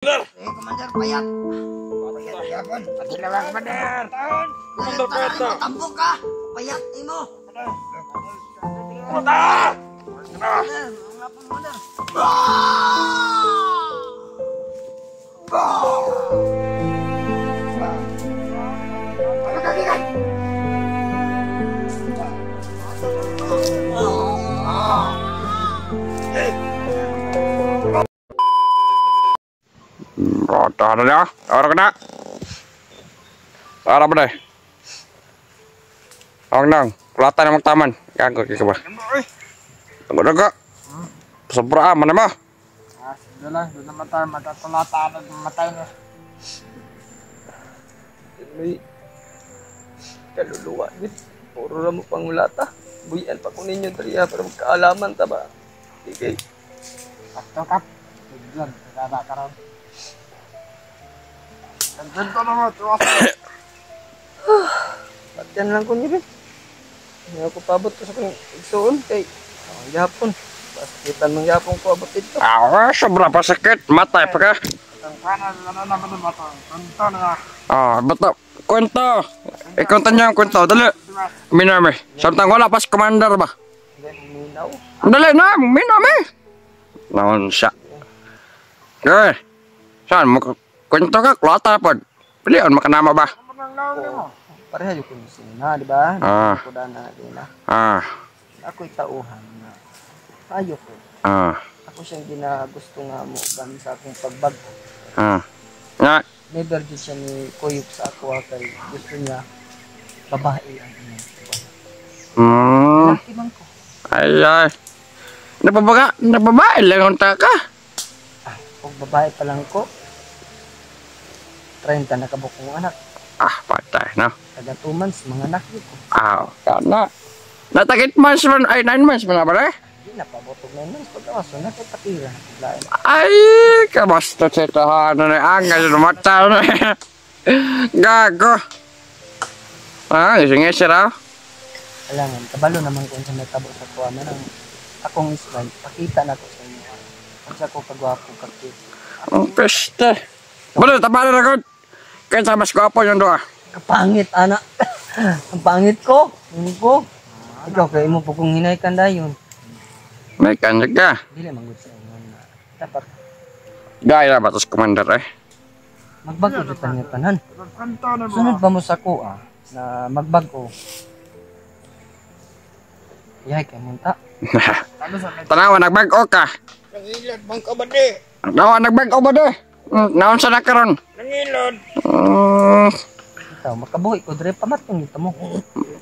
Komander. Komander payat. Yapon. Pati na lang, Komander. Komander payat na. Tambok ka. Payat imo. Komander. Komander, mga Komander. Ada dah, orang kena. Ada apa deh? Orang nang, kelihatan emang taman. Ganggu ke bawah. Tunggu dong kak. Seberapa mana mah? Sudah lah, mata kelihatan matanya. Ini kaluluwa ni puro ra mo pangulata buyan pa ko ninyo diriya para magkaalaman ta ba okay Atau kap tujuan kada karon dan to na mo tuwas patyan lang ko niyo hindi ako paabot ko sa kong igsoon kay yapon paskitan ng yapon ko abot ito Seberapa sakit mata pa ka? ang kana na naman mata tonto na Betul. Kwento. Kwento niya ang kwento. Dali. Minami. Samtang wala pas commander ba? minaw Dali na. Minami. Naon siya. Okay. Saan mo kwento ka? Klata pa. Pilihan makanama ba? pareha yung kunisina di ba ko na din na ako itauhan na ayo ko ako siyang ginagusto nga mo gan sa akong pagbago Nga. never di siya ni kuyog sa ako kay gusto niya babae ang inyong laki man ko Ay. Nababae lang ang taka. kung babae pa lang ko 30 na kabuk kong anak Patay na. taga 2 months mga anak ko Kana. Natakit months man. Ay, 9 months man na ba rin? di na pabotog na yun pagkawaso na kay patira na paglain Ay, kabasta sa tahanan na angay sa mata na. Gago. Isingay siya raw. alangan kabalo naman kung sa may tabo sa kuha man ang akong islan pakita na ko sa inyo kung sa ko kagwapo kakit Ang peste. Balo, tapanan ako. Kaya sa mas gwapo yung doa. kapangit anak ang pangit ko ikaw kay mo po kung hinaykan dayon May kanyag ka. dili man gud sa inyo na dapat Gaya ba tos commander eh? magbago jud tanan tanan kanto na mo sunod ba mo sa kuha na magbago yahay kay munta ano sa Tanawa, nagbago ka. nangilad bang kabade Tanawa, nagbago ba de? Naon sa nakaroon? nangilad ikaw makabuhi ko dire pamatong dito mo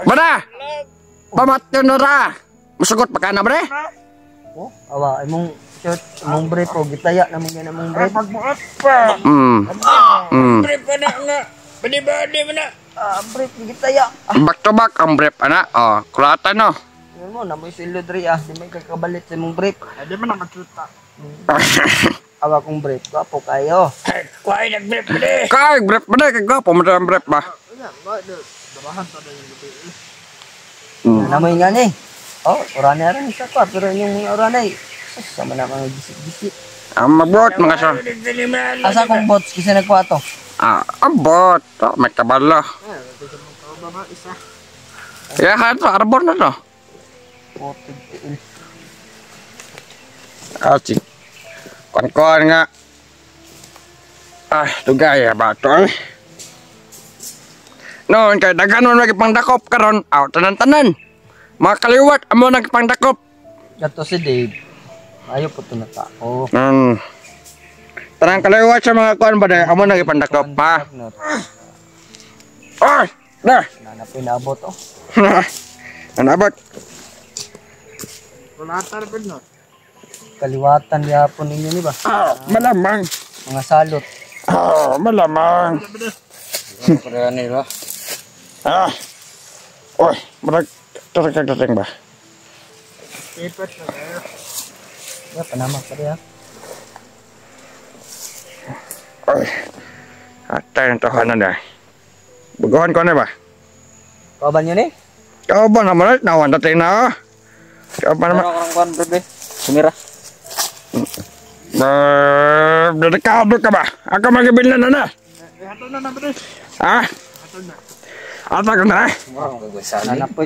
Bada! Pamatyon na ra! Masugot pa ka na ba de? awa imong shirt imong brief o gitaya na mong yan among brief magbuot pa trip pa na nga badi-badi mo na brief gitaya Back to back ang brief, ana. Kulatan no. yun mo na mo silo dire di may kakabalit sa imong brief hindi mo na magkita awa kong brief gwapo kayo kuhay nag-brief pa de Kay, brief ba de? Kay gwapo mo ang brief ba? ayan ba dabahan pa na yung gabi namoy nga ni orane rin isa ko pero yung mga orane sama na mga gisik-gisik Ang mabot mga sa. asa kong bots kasi nagkuha to Abot. May kabalo. isa Ya, kaya to. Arbor na to. Asik. Kuan-kuan nga. Ito gaya ba ito eh. Noon kay daganon lagi pangdakop karon. Tanan-tanan. Mga kaliwat amo nagpangdakop. gato si Dave ayo po to na tao Tanang kaliwat sa mga kuan ba dai amo nagpangdakop pa. Dah. na pinabot Anabot. kulatar pa no kaliwatan yapon ninyo ni ba Malamang. mga salot Malamang. kaya nila Oy, marag tatang ba? paper na kayo ya panamak pa dia Oy. Atay ang tahanan na. Bugawan ko na ba? kaban yun Kau ba naman nawan datay na? Kau ba naman? orang kan bebe sumira Delikado ka ba? Ako magibilan na. Hato na bade. Ha? Ata ka na. Sana na po.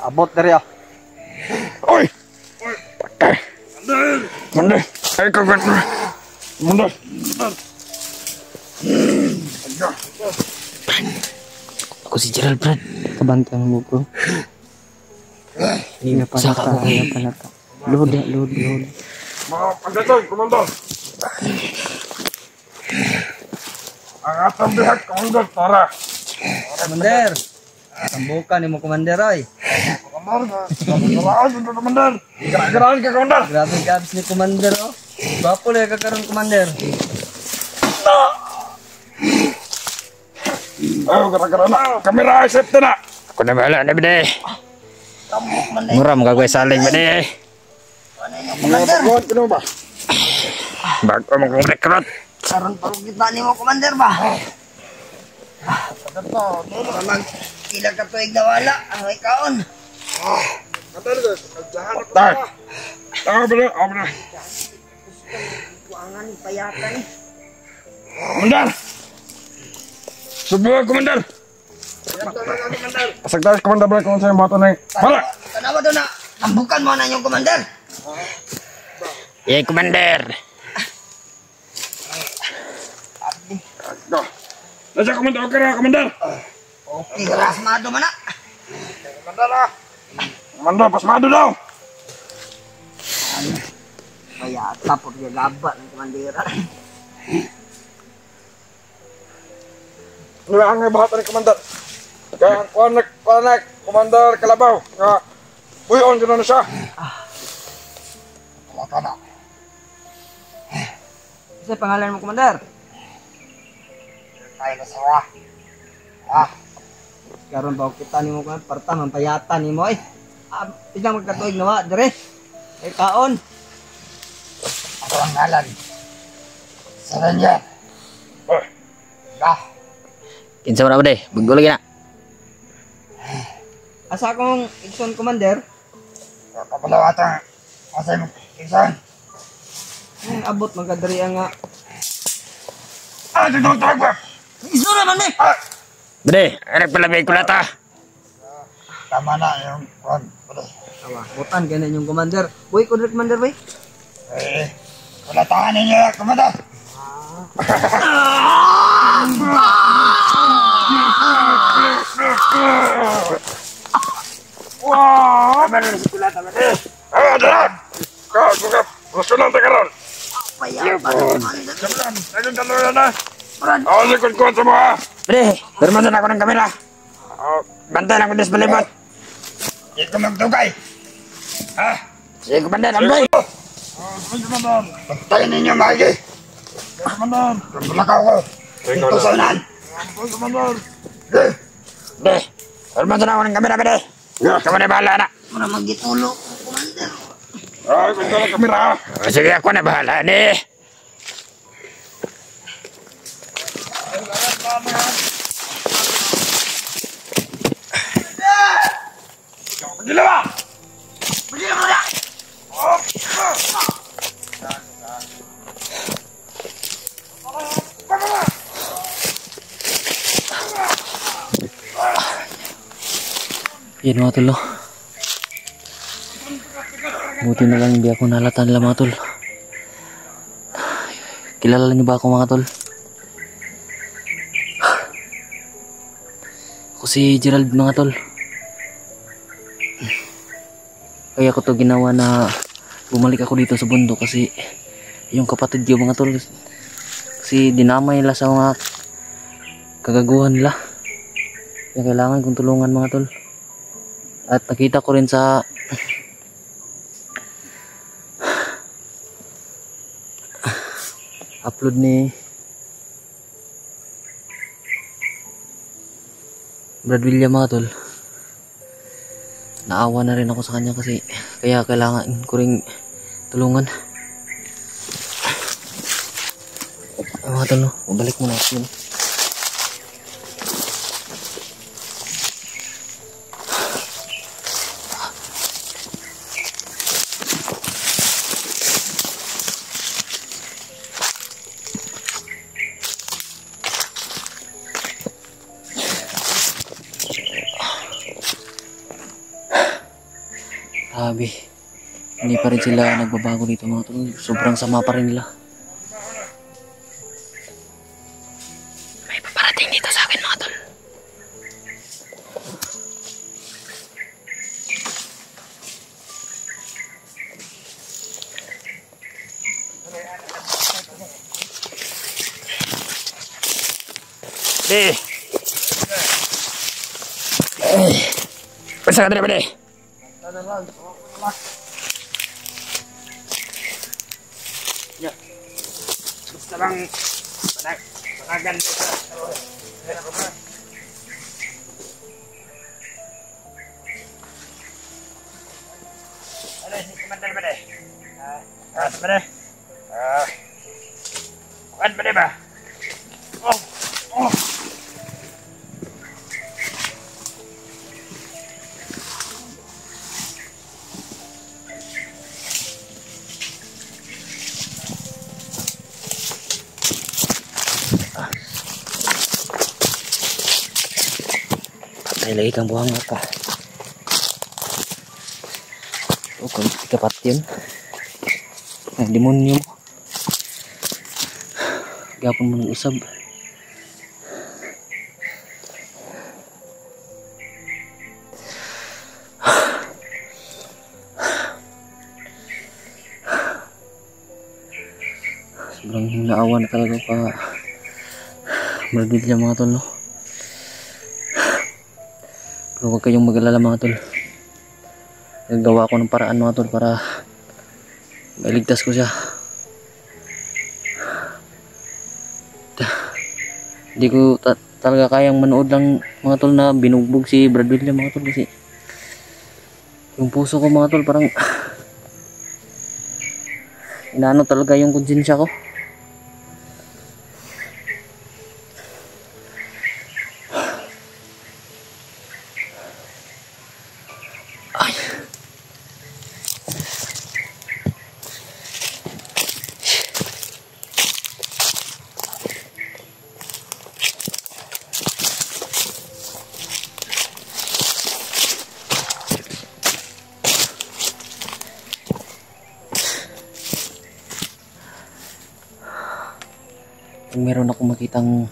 Abot dari ah. Oy! Patay. Manda. Ay ka ka. Manda. Ako si Gerald, Brad. Kabantan mo bro. Iya Saka palata, ko iya palata. Load. Mga pagdatoy, komandor. Ang atang bihag, komandor, tara. Komander. Sambukan ni mo komander ay. Komandor, garaan ito, komandor. Garaan ka, komandor. Grabe gabs ni komander oh. Bapo na kakaroon komander. Ayo, gara-gara na. Kamera, safety na. Ako na bahala na, bade. Muram ka ko saling, bade. Commander. Baguhan ka ba? Bago mo kong rekrut. Karon parang kita ni mo, Commander ba? Para mag-ilag ka tuig na wala. Ang ikaon. Tay. Tama ba na? Tama na. Kuangan, payatan. Komandar. Subuhan, komandar. Sektaris komandar balik kung sa'yo mato na yung... Hala! Tanawa doon na. Tambukan mo na yung Commander. Yay, Commander. Nasa komandar, okay na, komandar. Okay, rasmado man na. Komandar na. Komandar, pasmado daw. Payata po gagaba ng Commander. Wala ang bahata ni komandar. Kaya ang kuanak, komandar Kalabaw. Nga, buyon ko na siya. Wala na. Isa pangalan mo komander? Tayo na sawa. Karon ba kita nimo kan parta mampayatan nimo ay. Isang magkatuig nawa dire. Kay kaon. Ako ang ngalan. Sa Ranger. Kinsa mo na, bade. Bago lagi na. Asa akong igsoon komander? Kapalawatan. Masay mo. Iksan. Abot magkadiri nga. Ito tawag ba? Iso naman eh. Bade, anak palabay ko na ta. Tama na yung kwan. Awa, butan ganyan yung komander. Uy, kunder komander boy. Wala tahan ninyo ya, Commander. Wah! Adalah! Kau buka rusunan tekaran. Payapa ng Commander. Jalan, lagi dulu na. Awas ikut-ikut semua. Bade, bermantan ako ng kamera. Bantay lang ko des balibot. Hindi ko magtugay. Sige, Commander, ambay. Pagtayin ninyo maigi. Komandan. Pagbalakaw ko. Ito sa unan. Komandan. Bade, bermantan ako ng kamera, bade. Kamu na bahala na. Para magitulo, Commander. Ay, bentar kamera. Sige, ako na bahala ni. Gila ba? Bigyan mo na! Yan mga tol, no? Buti na lang hindi ako nalatan nila mga tol. Kilala niyo ba ako mga tol? Ako si Gerald mga tol. Kaya ko to ginawa na bumalik ako dito sa bundok kasi yung kapatid ko mga tol kasi dinamay nila sa mga kagaguhan nila. Kaya kailangan kong tulungan mga tol. At nakita ko rin sa upload ni Brad William mga tol. Naawa na rin ako sa kanya kasi kaya kailangan ko rin tulungan. Mga tol, no? Balik muna ako. Grabe. Hindi pa rin sila nagbabago dito mga tol. Sobrang sama pa rin nila. May paparating dito sa akin mga tol. Basta ka na ba Basta lang panagan mo sa ano si Commander ba de? Ba de? Kuan ba de ba? Oh. Ay, lagi kang buhang ka. O, kung ikapat yun. Ang demonyo mo. Gapon mo ng usab. Sobrang naawa na talaga pa. Malagid niya mga tol, no? Pero huwag kayong mag-alala mga tol. Nagawa ko ng paraan mga tol para mailigtas ko siya. Hindi ko talaga kayang manood lang mga tol na binugbog si Brad William mga tol, kasi yung puso ko mga tol parang inaano talaga yung konsensya ko. Kung meron akong makitang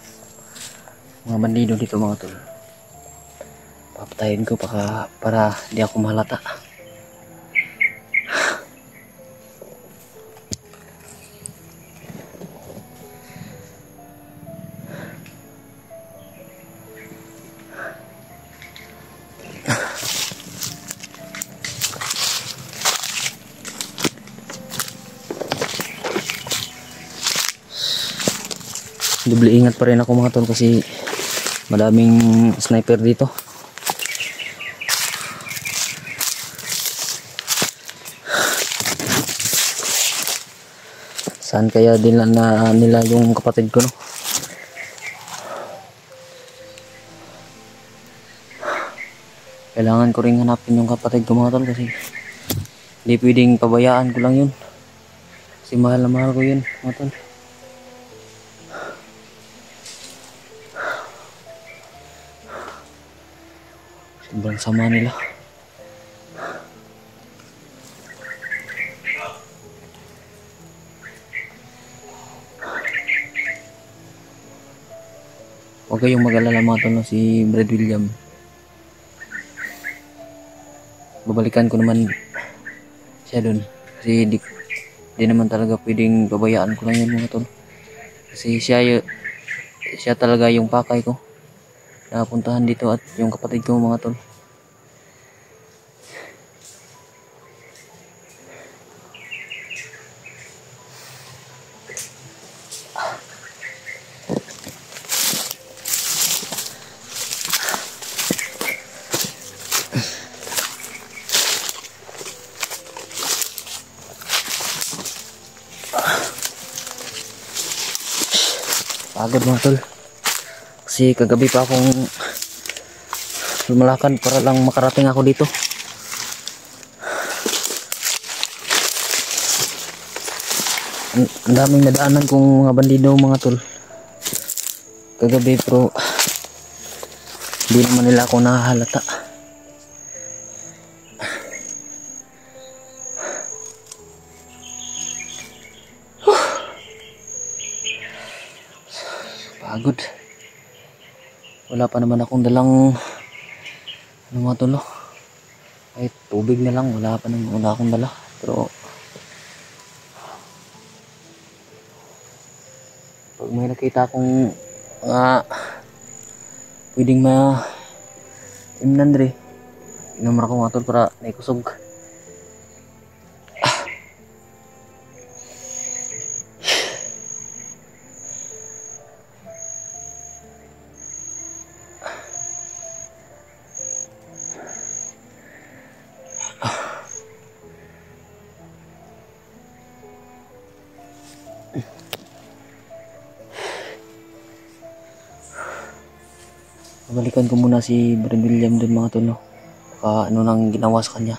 mga bandido dito mga tol, papatayin ko para di ako mahalata. Doble ingat pa rin ako mga tol kasi madaming sniper dito. Saan kaya nila yung kapatid ko, no? Kailangan ko ring hanapin yung kapatid ko mga tol kasi hindi pwedeng pabayaan ko lang yun. Kasi mahal na mahal ko yun mga tol. Sobrang sama nila. Huwag kayong mag-alala mga tol, si Brad William. Babalikan ko naman siya dun. Kasi di naman talaga pwedeng babayaan ko lang yun mga tol. Kasi siya talaga yung pakay ko. Napuntahan dito at yung kapatid ko mga tol. Pagod mga tol. Kasi kagabi pa akong lumalakad para lang makarating ako dito. Ang daming nadaanan kong mga bandido mga tol kagabi, pero hindi naman nila ako nahahalata. Pagod. Wala pa naman akong dalang ano mga tol, no? Ay tubig na lang, wala akong dala. Pero pag may nakita akong pwedeng imnandre, inom ako mga tol para naikusog. Balikan ko muna si Brad William dun mga tol, no? Baka ano nang ginawa sa kanya.